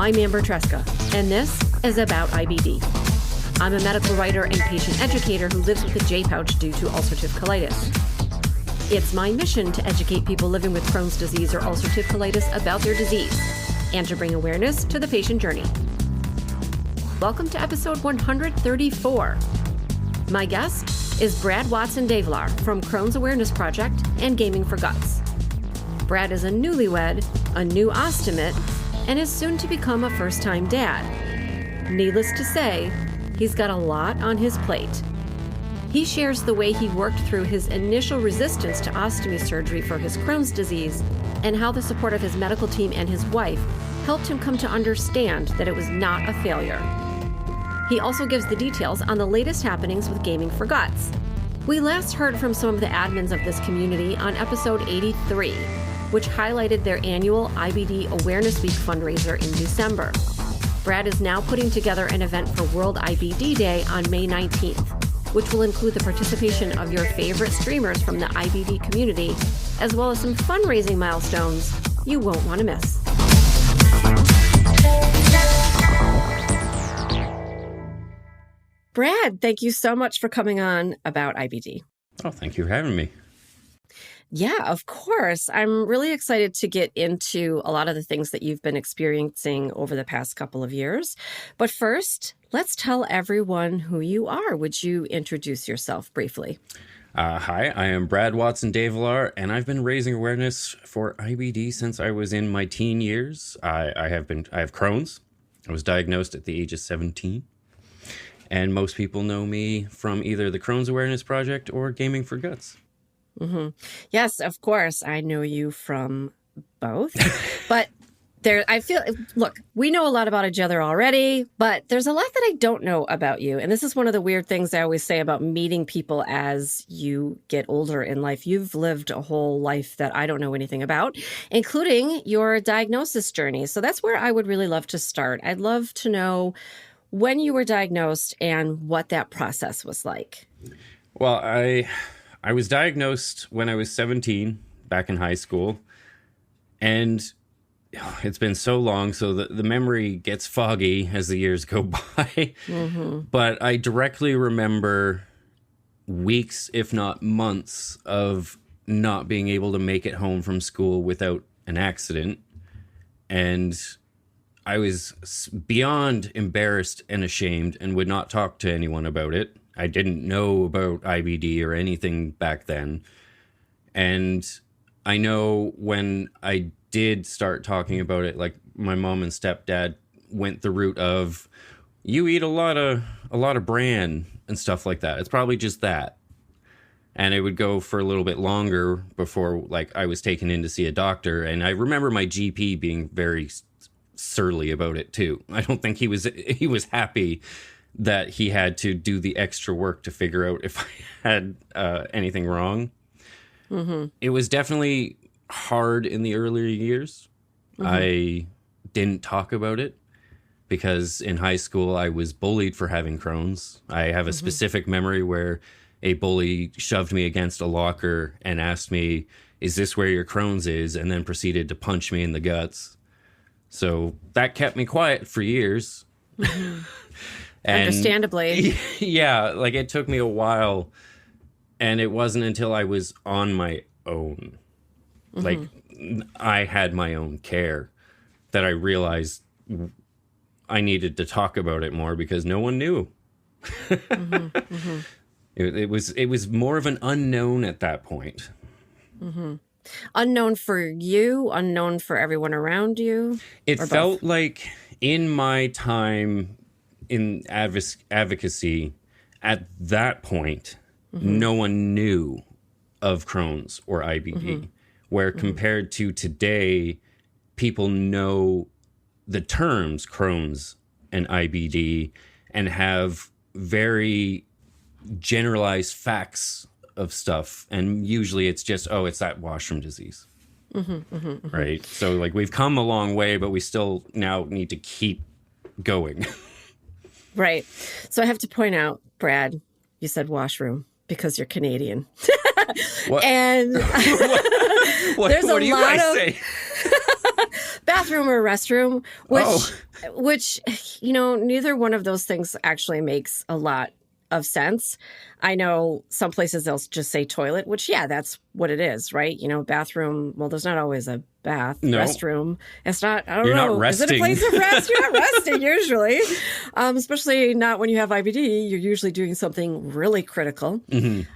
I'm Amber Tresca, and this is About IBD. I'm a medical writer and patient educator who lives with a J-pouch due to ulcerative colitis. It's my mission to educate people living with Crohn's disease or ulcerative colitis about their disease and to bring awareness to the patient journey. Welcome to episode 134. My guest is Brad Watson-Davelaar from Crohn's Awareness Project and Gaming for Guts. Brad is a newlywed, a new ostomate, and is soon to become a first-time dad. Needless to say, he's got a lot on his plate. He shares the way he worked through his initial resistance to ostomy surgery for his Crohn's disease and how the support of his medical team and his wife helped him come to understand that it was not a failure. He also gives the details on the latest happenings with Gaming for Guts. We last heard from some of the admins of this community on episode 83, which highlighted their annual IBD Awareness Week fundraiser in December. Brad is now putting together an event for World IBD Day on May 19th, which will include the participation of your favorite streamers from the IBD community, as well as some fundraising milestones you won't want to miss. Brad, thank you so much for coming on About IBD. Oh, thank you for having me. Yeah, of course. I'm really excited to get into a lot of the things that you've been experiencing over the past couple of years. But first, let's tell everyone who you are. Would you introduce yourself briefly? Hi, I am Brad Watson-Davelaar, and I've been raising awareness for IBD since I was in my teen years. I have Crohn's. I was diagnosed at the age of 17. And most people know me from either the Crohn's Awareness Project or Gaming for Guts. Mm-hmm. Yes, of course. I know you from both. But look, we know a lot about each other already, but there's a lot that I don't know about you. And this is one of the weird things I always say about meeting people as you get older in life. You've lived a whole life that I don't know anything about, including your diagnosis journey. So that's where I would really love to start. I'd love to know when you were diagnosed and what that process was like. Well, I was diagnosed when I was 17, back in high school, and it's been so long, so the memory gets foggy as the years go by. Mm-hmm. But I directly remember weeks, if not months, of not being able to make it home from school without an accident. And I was beyond embarrassed and ashamed and would not talk to anyone about it. I didn't know about IBD or anything back then. And I know when I did start talking about it, like my mom and stepdad went the route of, you eat a lot of bran and stuff like that. It's probably just that. And it would go for a little bit longer before like I was taken in to see a doctor. And I remember my GP being very surly about it too. I don't think he was happy that he had to do the extra work to figure out if I had anything wrong. Mm-hmm. It was definitely hard in the earlier years. Mm-hmm. I didn't talk about it because in high school I was bullied for having Crohn's. I have a specific memory where a bully shoved me against a locker and asked me, "Is this where your Crohn's is?" and then proceeded to punch me in the guts. So that kept me quiet for years. Mm-hmm. And understandably. Yeah, like it took me a while, and it wasn't until I was on my own, like I had my own care, that I realized I needed to talk about it more because no one knew. It was more of an unknown at that point. Mm-hmm. Unknown for you, unknown for everyone around you? It felt like in my time in advocacy, at that point, no one knew of Crohn's or IBD, where compared to today, people know the terms Crohn's and IBD and have very generalized facts of stuff. And usually it's just, oh, it's that washroom disease. Right? So like we've come a long way, but we still now need to keep going. Right. So I have to point out, Brad, you said washroom because you're Canadian. What? And what there's do you guys say? Bathroom or restroom, which, neither one of those things actually makes a lot of sense. I know some places they'll just say toilet, which, yeah, that's what it is, right? Bathroom, well, there's not always a bath. No. Restroom, it's not, I don't You're know. not resting. Is it a place of rest? You're not resting usually, especially not when you have IBD. You're usually doing something really critical. Mm-hmm.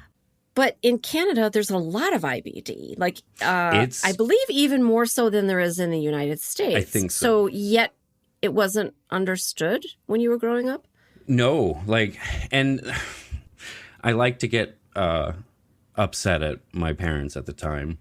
But in Canada, there's a lot of IBD. Like, I believe even more so than there is in the United States. I think so. So yet it wasn't understood when you were growing up? No, and I like to get upset at my parents at the time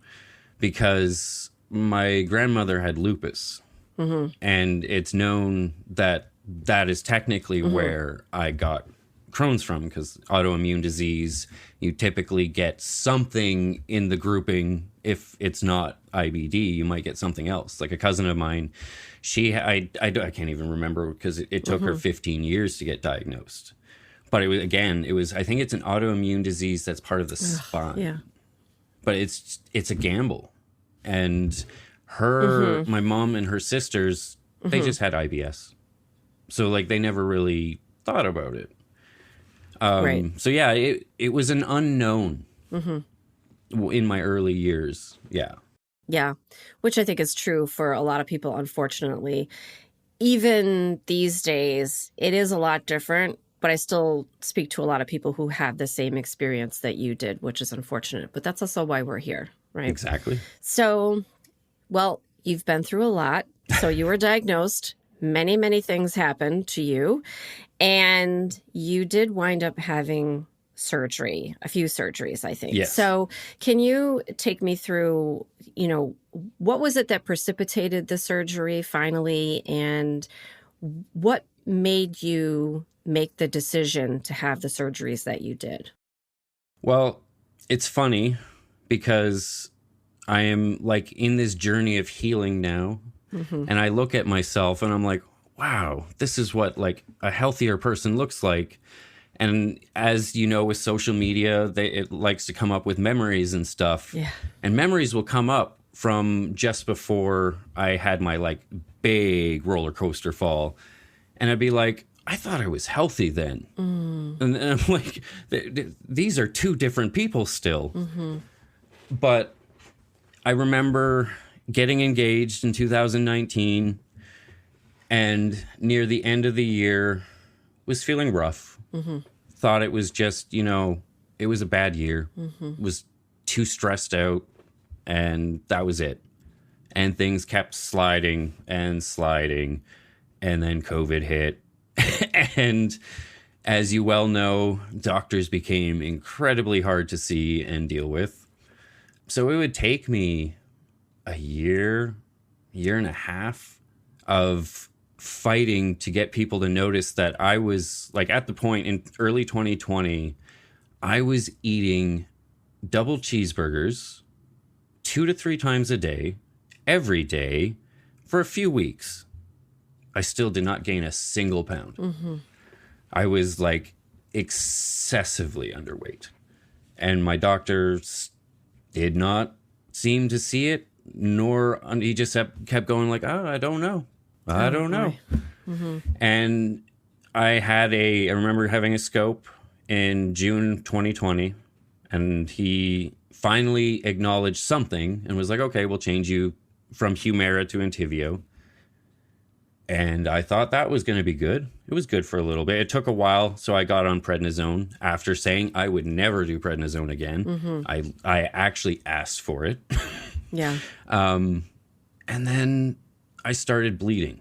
because my grandmother had lupus. Mm-hmm. And it's known that that is technically where I got Crohn's from, because autoimmune disease, you typically get something in the grouping. If it's not IBD, you might get something else. Like a cousin of mine, I can't even remember because it took her 15 years to get diagnosed. But it was I think it's an autoimmune disease that's part of the spine. Yeah. But it's a gamble. And my mom and her sisters, they just had IBS. So they never really thought about it. Right. So yeah, it was an unknown in my early years. Yeah. Yeah. Which I think is true for a lot of people, unfortunately. Even these days, it is a lot different, but I still speak to a lot of people who have the same experience that you did, which is unfortunate. But that's also why we're here, right? Exactly. So, well, you've been through a lot. So you were diagnosed. Many, many things happened to you. And you did wind up having surgery, a few surgeries, I think. Yes. So can you take me through, what was it that precipitated the surgery finally? And what made you make the decision to have the surgeries that you did? Well, it's funny because I am in this journey of healing now. And I look at myself and I'm like, wow, this is what a healthier person looks like. And as you know, with social media, it likes to come up with memories and stuff. Yeah. And memories will come up from just before I had my big roller coaster fall. And I'd be like, I thought I was healthy then. And I'm like, these are two different people still. But I remember getting engaged in 2019, and near the end of the year was feeling rough. Thought it was just, it was a bad year. Was too stressed out, and that was it. And things kept sliding, and then COVID hit. And as you well know, doctors became incredibly hard to see and deal with. So it would take me a year and a half of fighting to get people to notice that I was at the point in early 2020, I was eating double cheeseburgers 2 to 3 times a day, every day for a few weeks. I still did not gain a single pound. I was excessively underweight, and my doctors did not seem to see it. Nor he just kept going I don't know. I don't know. And I remember having a scope in June 2020, and he finally acknowledged something and was like, okay, we'll change you from Humira to Entyvio. And I thought that was going to be good. It was good for a little bit. It took a while, so I got on prednisone after saying I would never do prednisone again. I actually asked for it. Yeah. And then I started bleeding.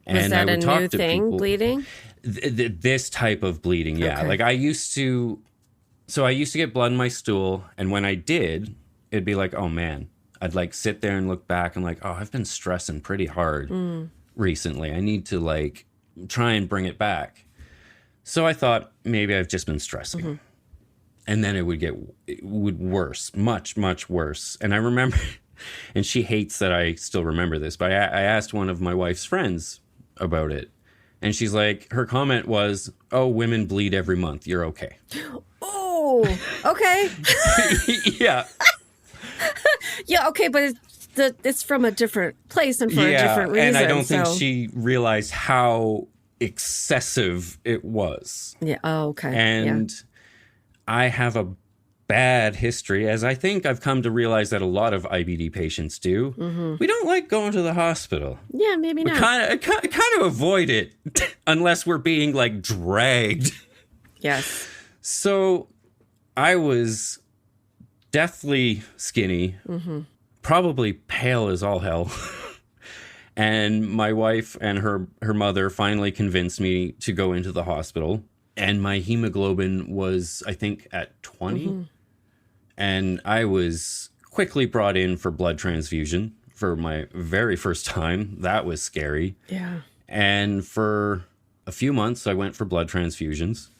Was that a new thing, bleeding? This type of bleeding, yeah. Okay. I used to get blood in my stool, and when I did, it'd be oh man, I'd sit there and look back and oh, I've been stressing pretty hard recently. I need to try and bring it back. So I thought maybe I've just been stressing. And then it would worse, much, much worse. And I remember, and she hates that I still remember this, but I asked one of my wife's friends about it. And she's her comment was, oh, women bleed every month. You're okay. Oh, okay. Yeah. Yeah, okay, but it's from a different place and for a different reason. And I don't think she realized how excessive it was. Yeah. Oh, okay. And I have a bad history, as I think I've come to realize that a lot of IBD patients do. Mm-hmm. We don't like going to the hospital. Yeah, maybe not. We kind of avoid it unless we're being like dragged. Yes. So I was deathly skinny, probably pale as all hell. And my wife and her mother finally convinced me to go into the hospital. And my hemoglobin was, I think, at 20. And I was quickly brought in for blood transfusion for my very first time. That was scary. Yeah. And for a few months, I went for blood transfusions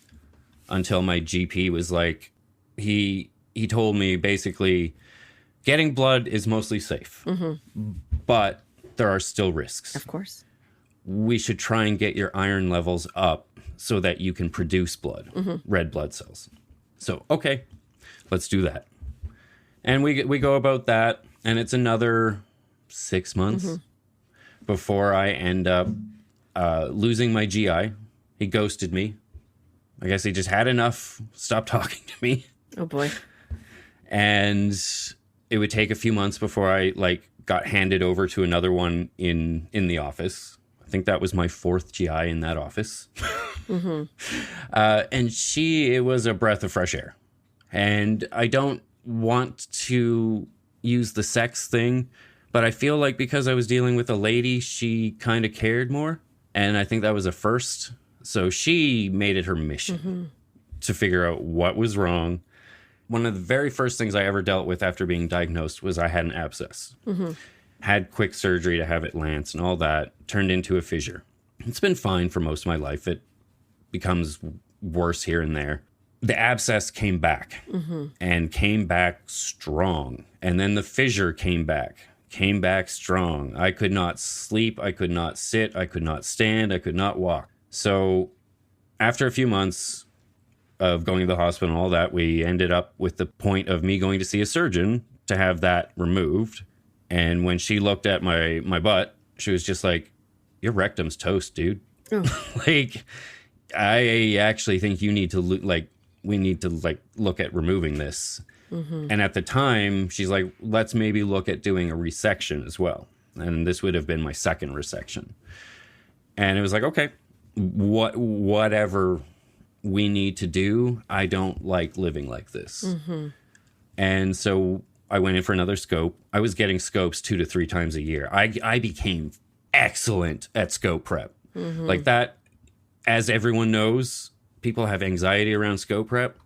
until my GP was like, he told me basically, getting blood is mostly safe, but there are still risks. Of course. We should try and get your iron levels up so that you can produce blood, red blood cells. So, okay, let's do that. And we go about that, and it's another 6 months before I end up losing my GI. He ghosted me. I guess he just had enough, stopped talking to me. Oh, boy. And it would take a few months before I got handed over to another one in the office. I think that was my 4th GI in that office. And it was a breath of fresh air. And I don't want to use the sex thing, but I feel like because I was dealing with a lady, she kind of cared more. And I think that was a first. So she made it her mission to figure out what was wrong. One of the very first things I ever dealt with after being diagnosed was I had an abscess. Had quick surgery to have it lanced and all that, turned into a fissure. It's been fine for most of my life. It becomes worse here and there. The abscess came back and came back strong. And then the fissure came back strong. I could not sleep. I could not sit. I could not stand. I could not walk. So after a few months of going to the hospital and all that, we ended up with the point of me going to see a surgeon to have that removed. And when she looked at my butt, she was just like, your rectum's toast, dude. Oh. I actually think you need to we need to look at removing this. And at the time, she's like, let's maybe look at doing a resection as well. And this would have been my 2nd resection. And it was like, okay, whatever we need to do. I don't like living like this. And so I went in for another scope. I was getting scopes 2 to 3 times a year. I became excellent at scope prep. Like that, as everyone knows, people have anxiety around scope prep,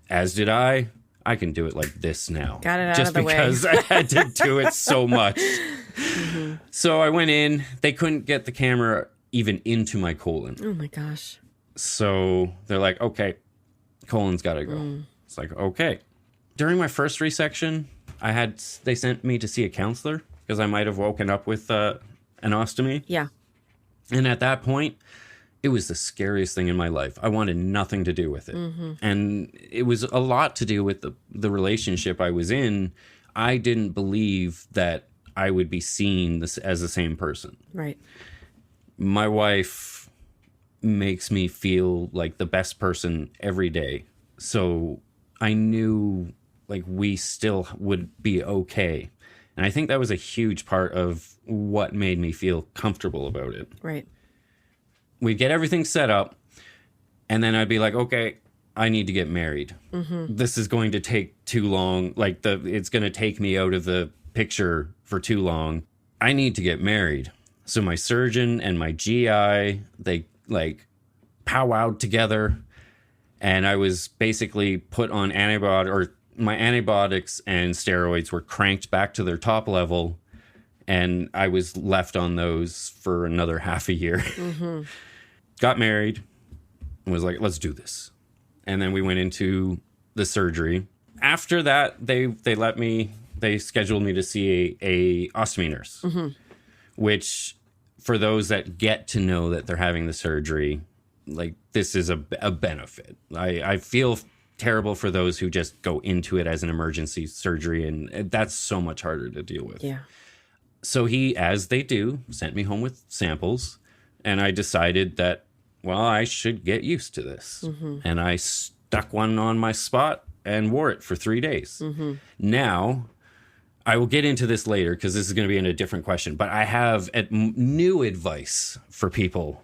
as did I. I can do it like this now. Got it out just of the way. because I had to do it so much. So I went in. They couldn't get the camera even into my colon. Oh, my gosh. So they're like, okay, colon's got to go. It's like, okay. During my first resection, they sent me to see a counselor because I might have woken up with an ostomy. Yeah. And at that point, it was the scariest thing in my life. I wanted nothing to do with it. And it was a lot to do with the relationship I was in. I didn't believe that I would be seen as the same person. Right. My wife makes me feel like the best person every day. So I knew we still would be okay. And I think that was a huge part of what made me feel comfortable about it. Right. We'd get everything set up, and then I'd be like, okay, I need to get married. This is going to take too long. It's going to take me out of the picture for too long. I need to get married. So my surgeon and my GI, they powwowed together, and I was basically put on my antibiotics and steroids were cranked back to their top level, and I was left on those for another half a year. Got married and was like, let's do this. And then we went into the surgery. After that, they scheduled me to see a ostomy nurse, which for those that get to know that they're having the surgery, this is a benefit. I feel terrible for those who just go into it as an emergency surgery, and that's so much harder to deal with. Yeah. So he, as they do, sent me home with samples. And I decided that, well, I should get used to this. And I stuck one on my spot and wore it for 3 days. Now, I will get into this later because this is going to be in a different question, but I have new advice for people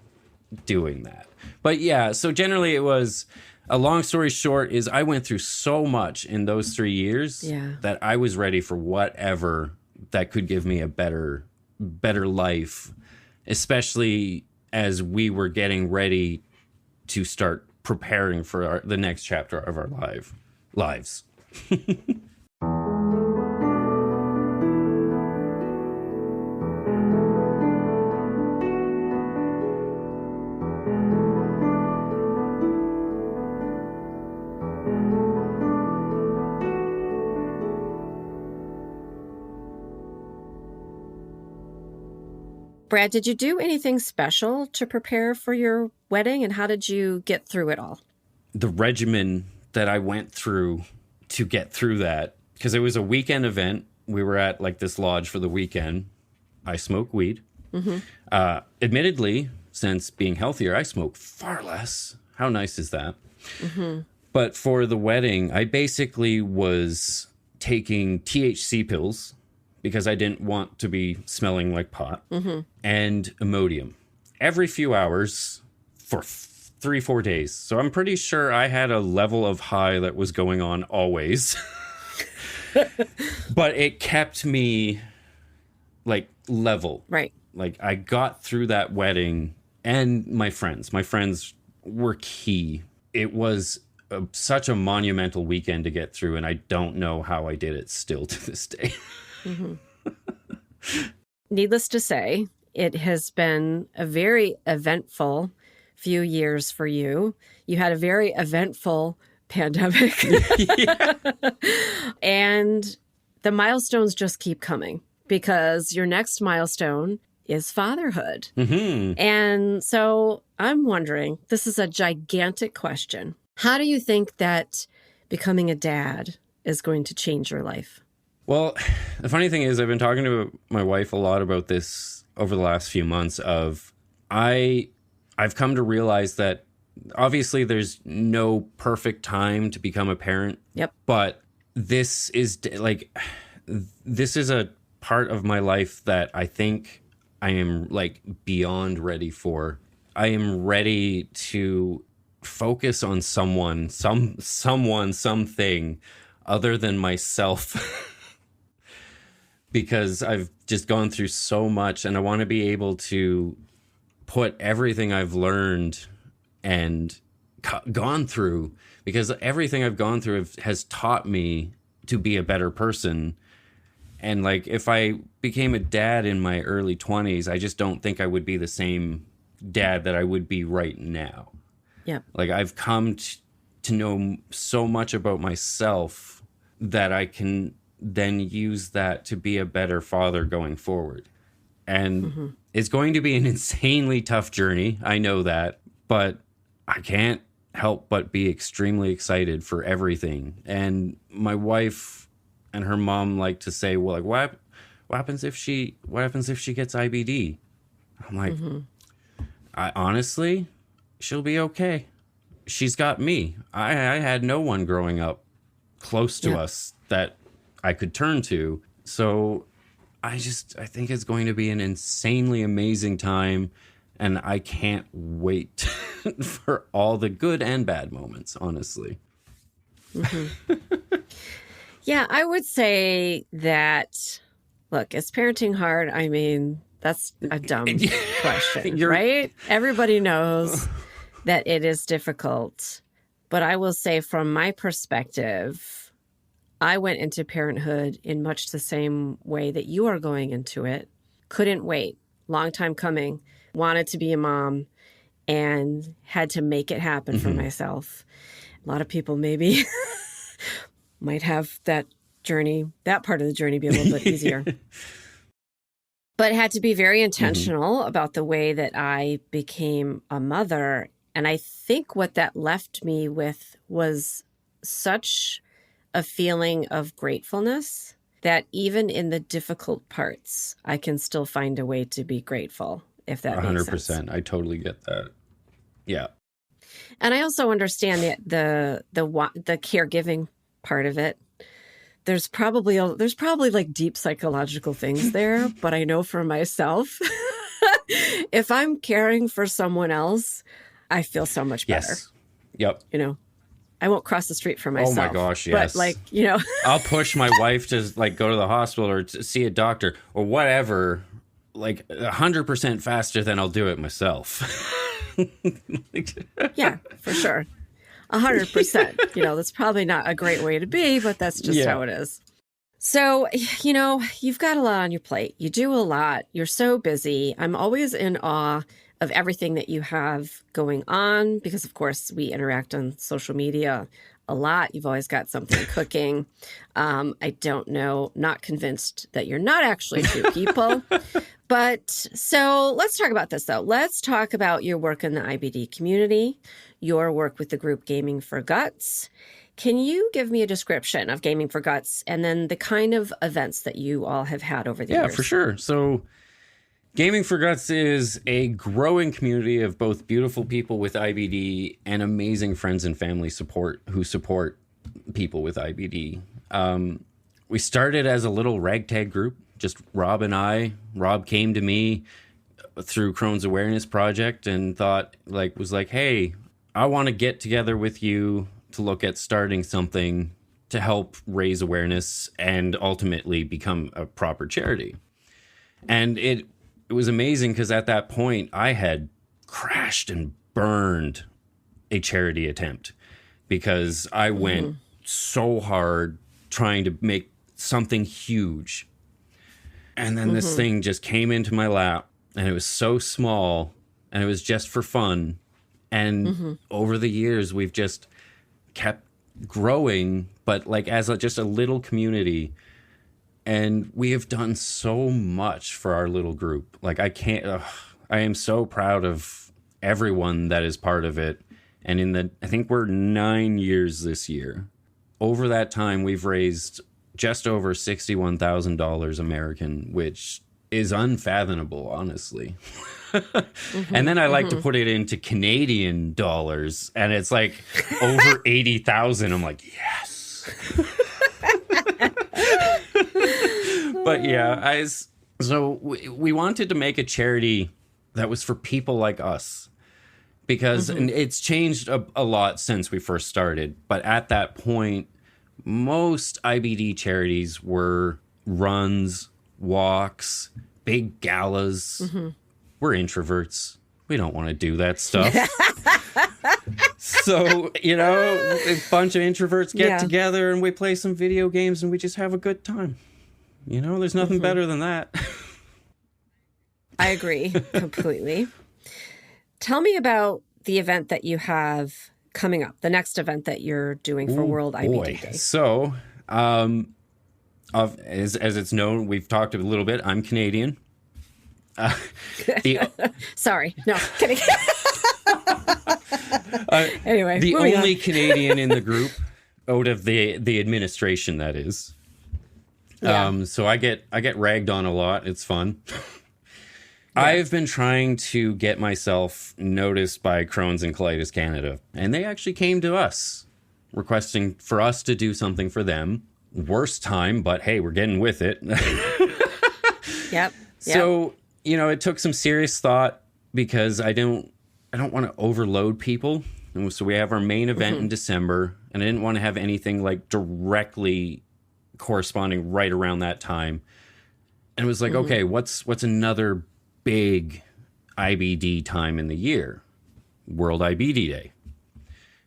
doing that. But yeah, so generally it was, a long story short is I went through so much in those 3 years that I was ready for whatever that could give me a better life, especially as we were getting ready to start preparing for the next chapter of our lives. Brad, did you do anything special to prepare for your wedding, and how did you get through it all? The regimen that I went through to get through that, because it was a weekend event. We were at like this lodge for the weekend. I smoke weed. Admittedly, since being healthier, I smoke far less. How nice is that? But for the wedding, I basically was taking THC pills because I didn't want to be smelling like pot, and Imodium every few hours for 3-4 days. So I'm pretty sure I had a level of high that was going on always. But it kept me like level. Right. Like I got through that wedding, and my friends were key. It was such a monumental weekend to get through, and I don't know how I did it still to this day. Needless to say, it has been a very eventful few years for you. You had a very eventful pandemic. And the milestones just keep coming, because your next milestone is fatherhood. And so I'm wondering, this is a gigantic question. How do you think that becoming a dad is going to change your life? Well, the funny thing is I've been talking to my wife a lot about this over the last few months of I've come to realize that obviously there's no perfect time to become a parent. Yep. But this is a part of my life that I think I am like beyond ready for. I am ready to focus on something other than myself. Because I've just gone through so much, and I want to be able to put everything I've learned and gone through, because everything I've gone through has taught me to be a better person. And like, if I became a dad in my early 20s, I just don't think I would be the same dad that I would be right now. Yeah. Like I've come to know so much about myself that I can then use that to be a better father going forward. And it's going to be an insanely tough journey. I know that, but I can't help but be extremely excited for everything. And my wife and her mom like to say, well, like, what happens if she gets IBD? I'm like, I honestly, she'll be okay. She's got me. I had no one growing up close to us that I could turn to. So I think it's going to be an insanely amazing time, and I can't wait for all the good and bad moments, honestly. Yeah, I would say that, look, is parenting hard? I mean, that's a dumb question, right? Everybody knows that it is difficult. But I will say, from my perspective, I went into parenthood in much the same way that you are going into it. Couldn't wait. Long time coming. Wanted to be a mom and had to make it happen for myself. A lot of people maybe might have that part of the journey be a little bit easier. But had to be very intentional about the way that I became a mother. And I think what that left me with was such a feeling of gratefulness that even in the difficult parts, I can still find a way to be grateful, if that makes sense. 100%. I totally get that. Yeah. And I also understand the caregiving part of it. There's probably like deep psychological things there, but I know for myself, if I'm caring for someone else, I feel so much better. Yes. Yep. You know, I won't cross the street for myself. Oh my gosh, yes. But like, you know, I'll push my wife to like go to the hospital or to see a doctor or whatever, like 100% faster than I'll do it myself. Yeah, for sure. 100%. You know, that's probably not a great way to be, but that's just how it is. So, you know, you've got a lot on your plate. You do a lot. You're so busy. I'm always in awe of everything that you have going on because, of course, we interact on social media a lot. You've always got something cooking. I don't know, not convinced that you're not actually two people. But so let's talk about this, though. Let's talk about your work in the IBD community, your work with the group Gaming for Guts. Can you give me a description of Gaming for Guts and then the kind of events that you all have had over the years? Yeah, for sure. So Gaming for Guts is a growing community of both beautiful people with IBD and amazing friends and family who support people with IBD. We started as a little ragtag group, just Rob and I. Rob came to me through Crohn's Awareness Project and was like, hey, I want to get together with you to look at starting something to help raise awareness and ultimately become a proper charity. And it was amazing because at that point I had crashed and burned a charity attempt because I went so hard trying to make something huge. And then this thing just came into my lap and it was so small and it was just for fun. And over the years, we've just kept growing, but like as just a little community. And we have done so much for our little group. Like I am so proud of everyone that is part of it. And I think we're 9 years this year. Over that time, we've raised just over $61,000 American, which is unfathomable, honestly. And then I like to put it into Canadian dollars, and it's like over 80,000. I'm like, yes. But yeah, so we wanted to make a charity that was for people like us because and it's changed a lot since we first started. But at that point, most IBD charities were runs, walks, big galas. We're introverts. We don't want to do that stuff. So, you know, a bunch of introverts get together and we play some video games and we just have a good time. You know, there's nothing better than that. I agree completely. Tell me about the event that you have coming up, the next event that you're doing for World IBD Day. So, as it's known, we've talked a little bit. I'm Canadian. Sorry, no, kidding. Anyway, the only Canadian in the group out of the administration, that is. Yeah. So I get ragged on a lot. It's fun. Yeah. I've been trying to get myself noticed by Crohn's and Colitis Canada, and they actually came to us requesting for us to do something for them. Worst time, but hey, we're getting with it. Yep. So, you know, it took some serious thought because I don't want to overload people. And so we have our main event in December, and I didn't want to have anything like directly corresponding right around that time. And it was like, okay, what's another big IBD time in the year? World IBD Day.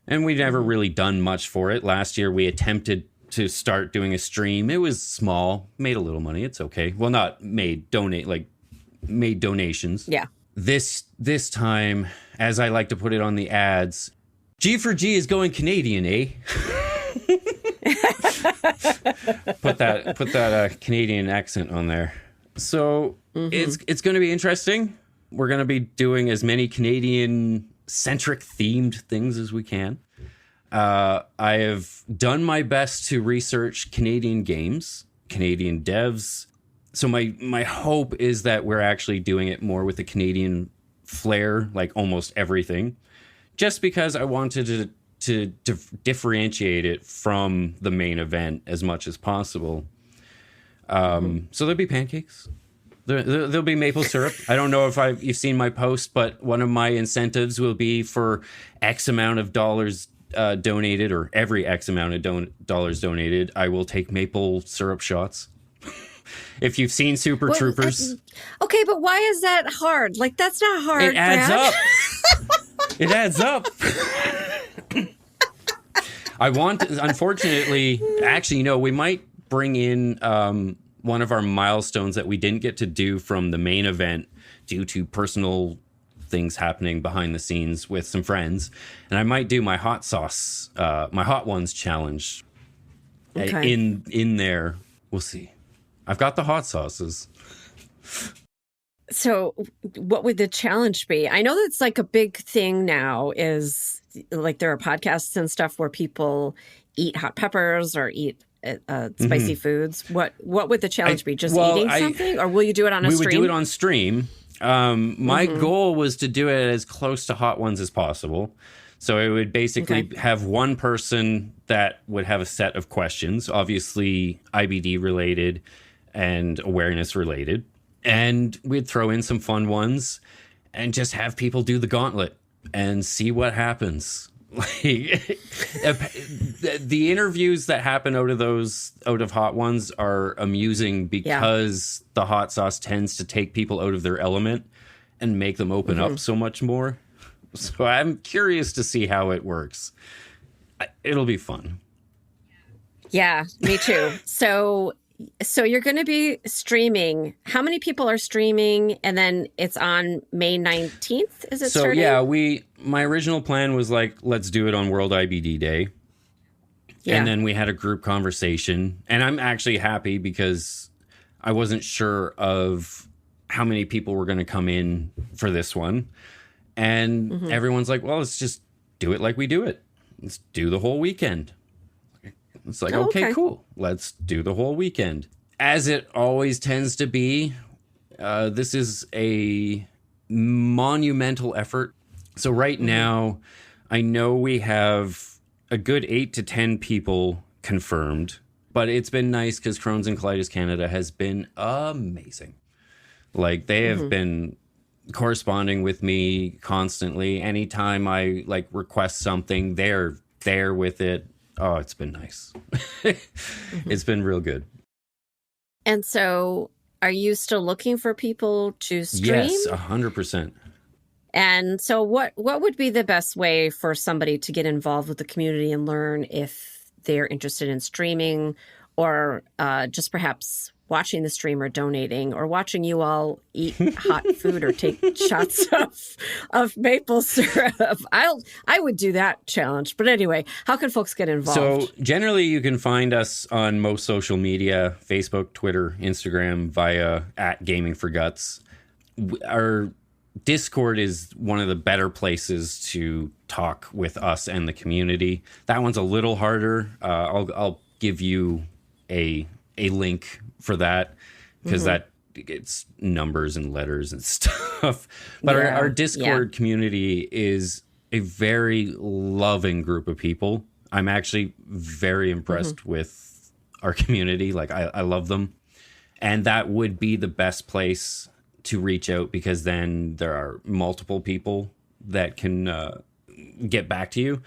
And we'd never really done much for it. Last year we attempted to start doing a stream. It was small, made a little money. It's okay. Well, not made, made donations. Yeah. This time, as I like to put it on the ads, G for G is going Canadian, eh? Put that Canadian accent on there. So it's going to be interesting. We're going to be doing as many Canadian-centric themed things as we can. I have done my best to research Canadian games Canadian devs. So my hope is that we're actually doing it more with the Canadian flair, like almost everything, just because I wanted to differentiate it from the main event as much as possible. So there'll be pancakes. There'll be maple syrup. I don't know if you've seen my post, but one of my incentives will be for X amount of dollars donated, or every X amount of dollars donated, I will take maple syrup shots. If you've seen Super Troopers. Okay, but why is that hard? Like, that's not hard. It adds Brad. up. It adds up. Unfortunately, actually, we might bring in one of our milestones that we didn't get to do from the main event due to personal things happening behind the scenes with some friends. And I might do my hot sauce, my hot ones challenge in there. We'll see. I've got the hot sauces. So what would the challenge be? I know that's like a big thing now, is like there are podcasts and stuff where people eat hot peppers or eat spicy foods. What would the challenge be? Just eating something? Or will you do it on a stream? We would do it on stream. My goal was to do it as close to hot ones as possible. So it would basically have one person that would have a set of questions, obviously IBD related and awareness related. And we'd throw in some fun ones and just have people do the gauntlet and see what happens. Like the interviews that happen out of hot ones are amusing because the hot sauce tends to take people out of their element and make them open up so much more. So I'm curious to see how it works. It'll be fun. Yeah, me too. So you're going to be streaming. How many people are streaming? And then it's on May 19th, is it starting? So yeah, my original plan was like, let's do it on World IBD Day. Yeah. And then we had a group conversation. And I'm actually happy because I wasn't sure of how many people were going to come in for this one. And everyone's like, well, let's just do it like we do it. Let's do the whole weekend. It's like, okay, cool. Let's do the whole weekend. As it always tends to be, this is a monumental effort. So right now, I know we have a good 8 to 10 people confirmed, but it's been nice because Crohn's and Colitis Canada has been amazing. Like, they have been corresponding with me constantly. Anytime I request something, they're there with it. Oh, it's been nice. It's been real good. And so are you still looking for people to stream? Yes, 100%. And so what would be the best way for somebody to get involved with the community and learn if they're interested in streaming, or just perhaps watching the stream or donating, or watching you all eat hot food or take shots of maple syrup? I would do that challenge. But anyway, how can folks get involved? So generally you can find us on most social media, Facebook, Twitter, Instagram, via @GamingForGuts. Our Discord is one of the better places to talk with us and the community. That one's a little harder. I'll give you a link for that, because that it's numbers and letters and stuff. But our Discord community is a very loving group of people. I'm actually very impressed with our community. Like, I love them. And that would be the best place to reach out, because then there are multiple people that can get back to you.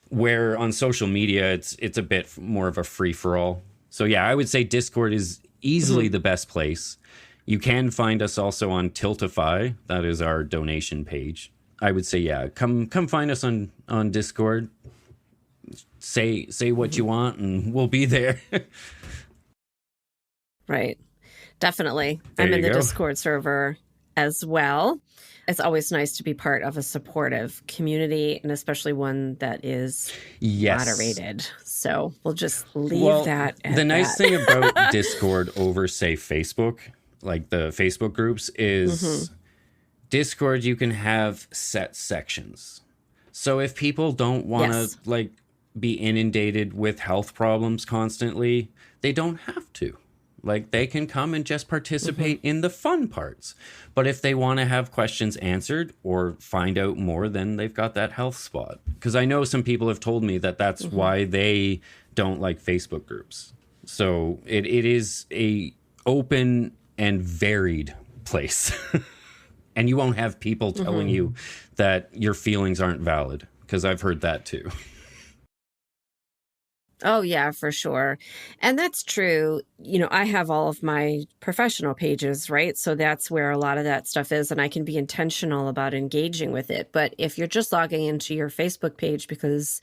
Where on social media, it's a bit more of a free-for-all. So yeah, I would say Discord is easily the best place. You can find us also on Tiltify. That is our donation page. I would say, yeah, come find us on Discord. Say what you want, and we'll be there. Right. Definitely. There I'm in the go. Discord server as well. It's always nice to be part of a supportive community, and especially one that is moderated. So we'll just leave that at the nice that. thing about Discord over, say, Facebook, like the Facebook groups, is Discord, you can have set sections. So if people don't want to be inundated with health problems constantly, they don't have to. Like, they can come and just participate in the fun parts. But if they want to have questions answered or find out more, then they've got that health spot. Because I know some people have told me that that's why they don't like Facebook groups. So it is a open and varied place. And you won't have people telling you that your feelings aren't valid, because I've heard that too. Oh, yeah, for sure. And that's true. You know, I have all of my professional pages, right? So that's where a lot of that stuff is, and I can be intentional about engaging with it. But if you're just logging into your Facebook page because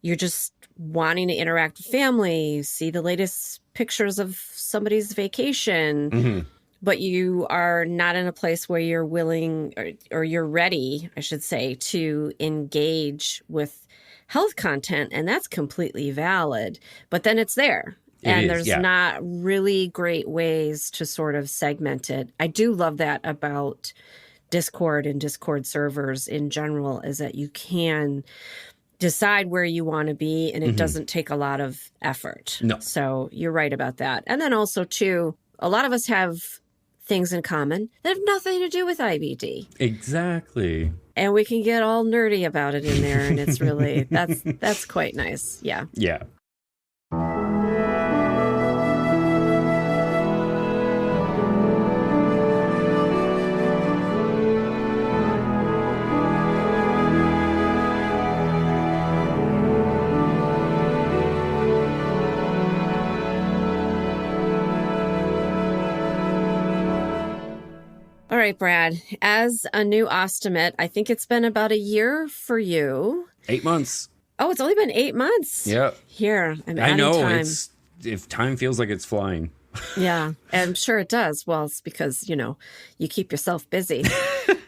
you're just wanting to interact with family, see the latest pictures of somebody's vacation, but you are not in a place where you're willing or you're ready, I should say, to engage with health content, and that's completely valid, but then it's there. And there's not really great ways to sort of segment it. I do love that about Discord and Discord servers in general, is that you can decide where you want to be, and it doesn't take a lot of effort. No. So you're right about that. And then also, too, a lot of us have things in common that have nothing to do with IBD. Exactly. And we can get all nerdy about it in there, and it's really, that's quite nice. Yeah. Yeah. All right, Brad, as a new ostomate, I think it's been about a year for you. 8 months. Oh, it's only been 8 months. Yeah. Here, I'm I adding know. time. If time feels like it's flying. Yeah, I'm sure it does. Well, it's because, you know, you keep yourself busy.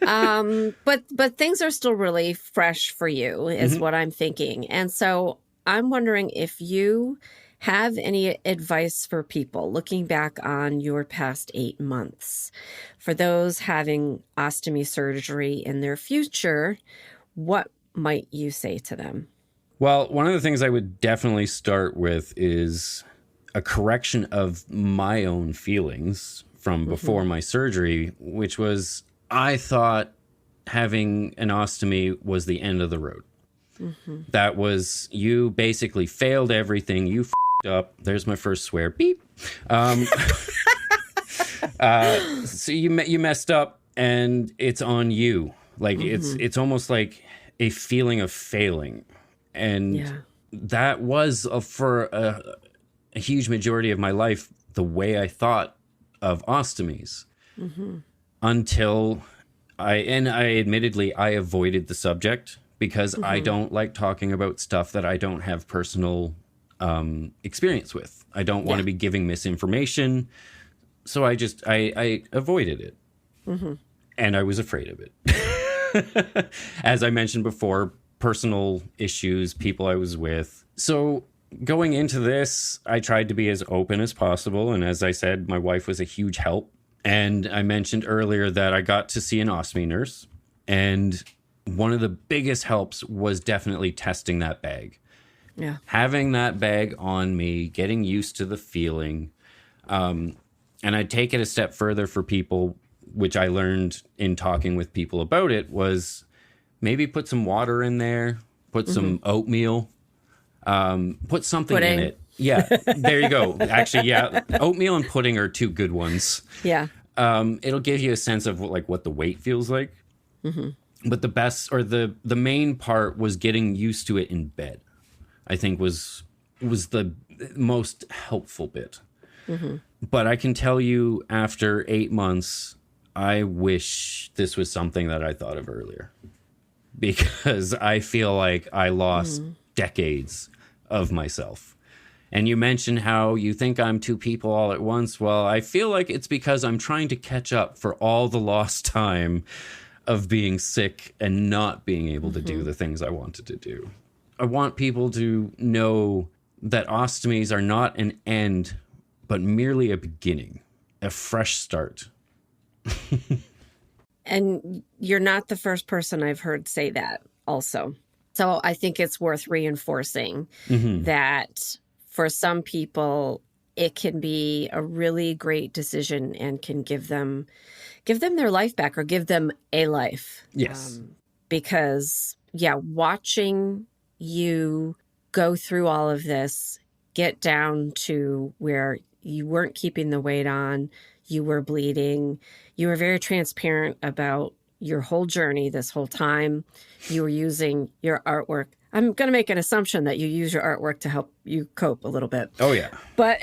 But things are still really fresh for you, is what I'm thinking. And so I'm wondering if you have any advice for people looking back on your past 8 months. For those having ostomy surgery in their future, what might you say to them? Well, one of the things I would definitely start with is a correction of my own feelings from before my surgery, which was, I thought having an ostomy was the end of the road. That was, you basically failed everything. You f***ed up. There's my first swear. Beep. So you messed up, and it's on you. Like, it's almost like a feeling of failing. And that was for a huge majority of my life the way I thought of ostomies, until I admittedly I avoided the subject, because I don't like talking about stuff that I don't have personal experience with. I don't want to be giving misinformation, so I avoided it, and I was afraid of it. As I mentioned before, personal issues, people I was with. So going into this, I tried to be as open as possible. And as I said, my wife was a huge help. And I mentioned earlier that I got to see an ostomy nurse. And one of the biggest helps was definitely testing that bag. Yeah. Having that bag on me, getting used to the feeling. And I'd take it a step further for people, which I learned in talking with people about it, was maybe put some water in there, put some oatmeal, put something in it. Yeah, there you go. Actually, yeah, oatmeal and pudding are two good ones. Yeah. It'll give you a sense of what the weight feels like. But the best, or the main part, was getting used to it in bed, I think was the most helpful bit. But I can tell you, after 8 months, I wish this was something that I thought of earlier, because I feel like I lost decades of myself. And you mentioned how you think I'm two people all at once. Well, I feel like it's because I'm trying to catch up for all the lost time of being sick and not being able to do the things I wanted to do. I want people to know that ostomies are not an end, but merely a beginning, a fresh start. And you're not the first person I've heard say that also. So I think it's worth reinforcing that for some people, it can be a really great decision and can give them their life back or give them a life. Yes. Because, yeah, watching you go through all of this, get down to where you weren't keeping the weight on, you were bleeding, you were very transparent about your whole journey this whole time. You were using your artwork. I'm going to make an assumption that you use your artwork to help you cope a little bit. Oh, yeah. But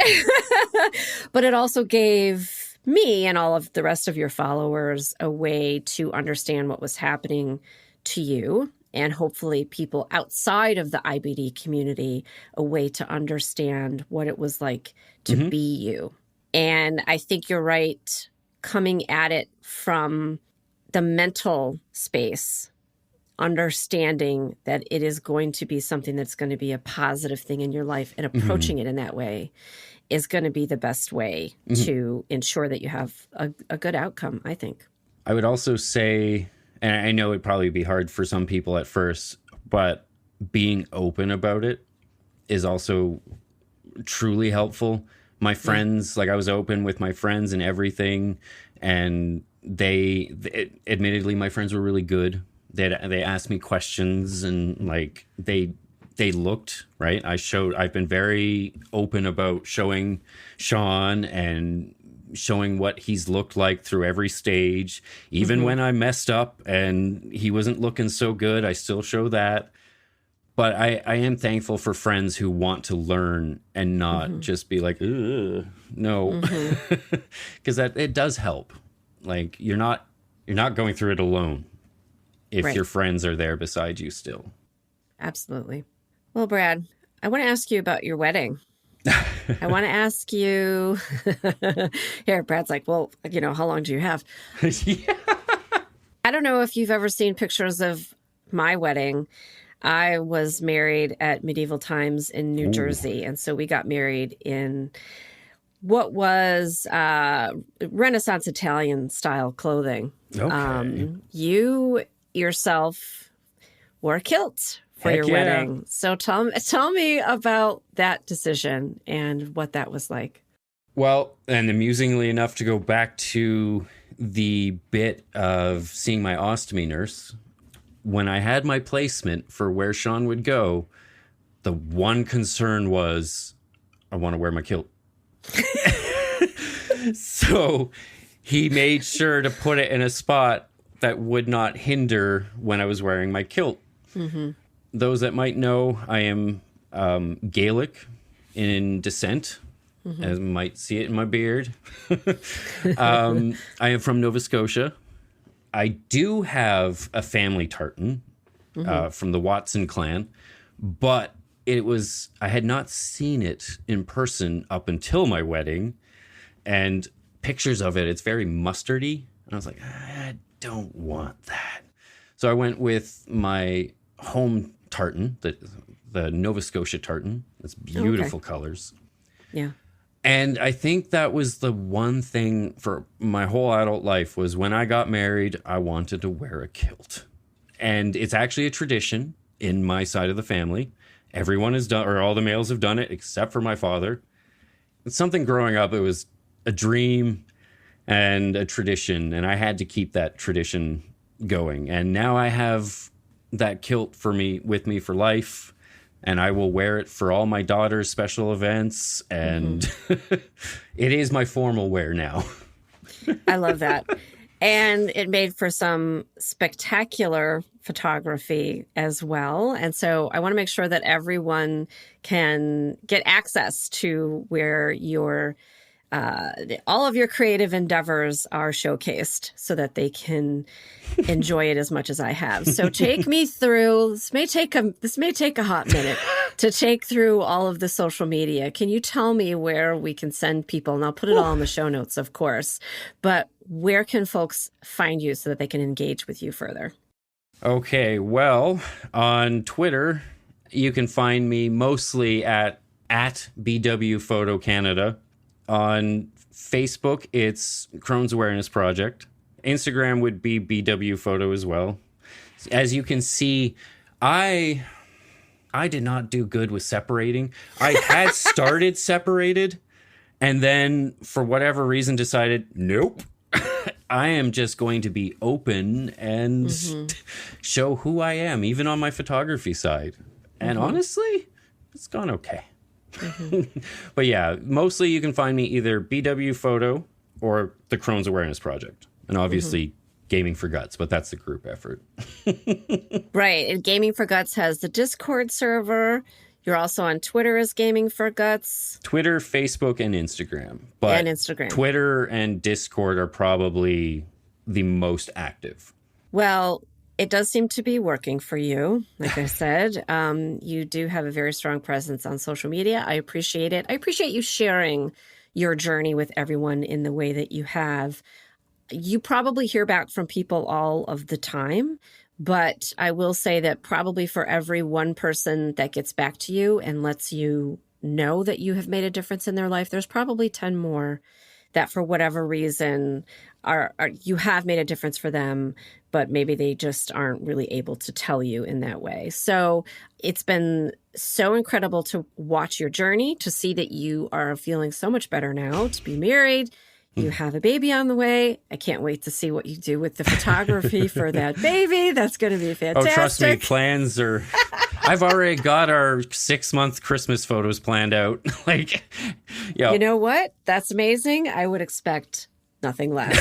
but it also gave me and all of the rest of your followers a way to understand what was happening to you, and hopefully people outside of the IBD community a way to understand what it was like to be you. And I think you're right, coming at it from the mental space, understanding that it is going to be something that's going to be a positive thing in your life, and approaching it in that way is going to be the best way to ensure that you have a good outcome, I think. I would also say, and I know it'd probably be hard for some people at first, but being open about it is also truly helpful. My friends, like I was open with my friends and everything, and admittedly, my friends were really good. They asked me questions, and like they looked right. I've been very open about showing Sean and showing what he's looked like through every stage. Even when I messed up and he wasn't looking so good, I still show that. But I am thankful for friends who want to learn and not just be like, ugh, no, because it does help. Like you're not going through it alone if your friends are there beside you still. Absolutely. Well, Brad, I want to ask you about your wedding. I want to ask you here. Brad's like, well, how long do you have? Yeah. I don't know if you've ever seen pictures of my wedding. I was married at medieval times in New Jersey. And so we got married in what was Renaissance Italian style clothing. Okay. You yourself wore a kilt for your wedding. So tell me about that decision and what that was like. Well, and amusingly enough, to go back to the bit of seeing my ostomy nurse, when I had my placement for where Sean would go, the one concern was I want to wear my kilt. So he made sure to put it in a spot that would not hinder when I was wearing my kilt. Those that might know, I am Gaelic in descent, as you might see it in my beard. I am from Nova Scotia. I do have a family tartan from the Watson clan, but I had not seen it in person up until my wedding, and pictures of it, it's very mustardy. And I was like, I don't want that. So I went with my home tartan, the Nova Scotia tartan. It's beautiful colors. Yeah. And I think that was the one thing for my whole adult life was when I got married, I wanted to wear a kilt. And it's actually a tradition in my side of the family. Everyone has done, or all the males have done it except for my father. It's something growing up, it was a dream and a tradition, and I had to keep that tradition going. And now I have that kilt with me for life. And I will wear it for all my daughter's special events. And it is my formal wear now. I love that. And it made for some spectacular photography as well. And so I want to make sure that everyone can get access to where all of your creative endeavors are showcased so that they can enjoy it as much as I have. So take me through, this may take a hot minute to take through all of the social media. Can you tell me where we can send people? And I'll put it all in the show notes, of course, but where can folks find you so that they can engage with you further? Okay, well, on Twitter, you can find me mostly at BW Photo Canada. On Facebook, it's Crohn's Awareness Project. Instagram would be BW Photo as well. As you can see, I did not do good with separating. I had started separated, And then for whatever reason decided, nope, I am just going to be open and show who I am, even on my photography side. And honestly, it's gone okay. But yeah, mostly you can find me either BW Photo or the Crohn's Awareness Project. And obviously Gaming for Guts, but that's the group effort. Right. And Gaming for Guts has the Discord server. You're also on Twitter as Gaming for Guts. Twitter, Facebook, and Instagram. But Twitter and Discord are probably the most active. Well, it does seem to be working for you. Like I said, you do have a very strong presence on social media. I appreciate it. I appreciate you sharing your journey with everyone in the way that you have. You probably hear back from people all of the time. But I will say that probably for every one person that gets back to you and lets you know that you have made a difference in their life, there's probably 10 more that for whatever reason are you have made a difference for them, but maybe they just aren't really able to tell you in that way. So it's been so incredible to watch your journey, to see that you are feeling so much better now, to be married. You have a baby on the way. I can't wait to see what you do with the photography for that baby. That's going to be fantastic. Oh, trust me, plans are... I've already got our 6-month Christmas photos planned out. You know what? That's amazing. I would expect nothing less.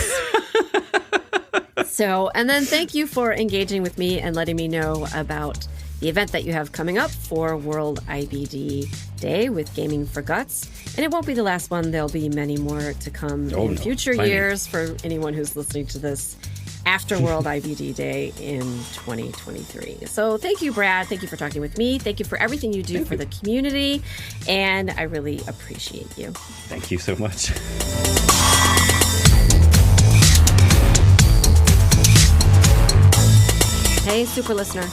And then thank you for engaging with me and letting me know about the event that you have coming up for World IBD Day with Gaming for Guts. And it won't be the last one. There'll be many more to come in future years for anyone who's listening to this after World IBD Day in 2023. So thank you, Brad. Thank you for talking with me. Thank you for everything you do for the community. And I really appreciate you. Thank you so much. Hey, super listener.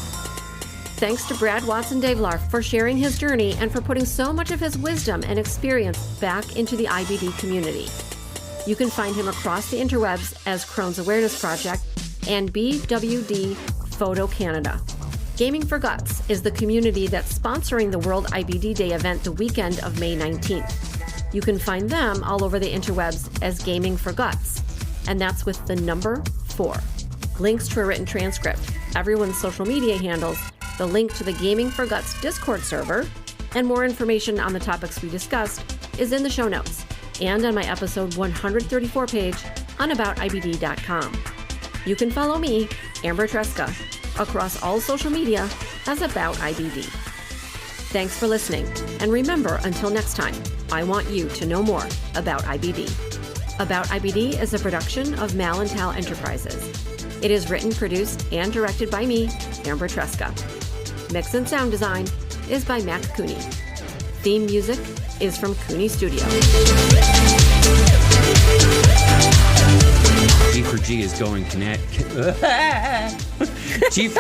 Thanks to Brad Watson-Davelaar for sharing his journey and for putting so much of his wisdom and experience back into the IBD community. You can find him across the interwebs as Crohn's Awareness Project and BWD Photo Canada. Gaming for Guts is the community that's sponsoring the World IBD Day event the weekend of May 19th. You can find them all over the interwebs as Gaming for Guts, and that's with the number 4. Links to a written transcript, everyone's social media handles, the link to the Gaming for Guts Discord server, and more information on the topics we discussed is in the show notes and on my episode 134 page on aboutibd.com. You can follow me, Amber Tresca, across all social media as About IBD. Thanks for listening, and remember, until next time, I want you to know more about IBD. About IBD is a production of Malintal Enterprises. It is written, produced, and directed by me, Amber Tresca. Mix and sound design is by Mac Cooney. Theme music is from Cooney Studio. G for G is going connect. G.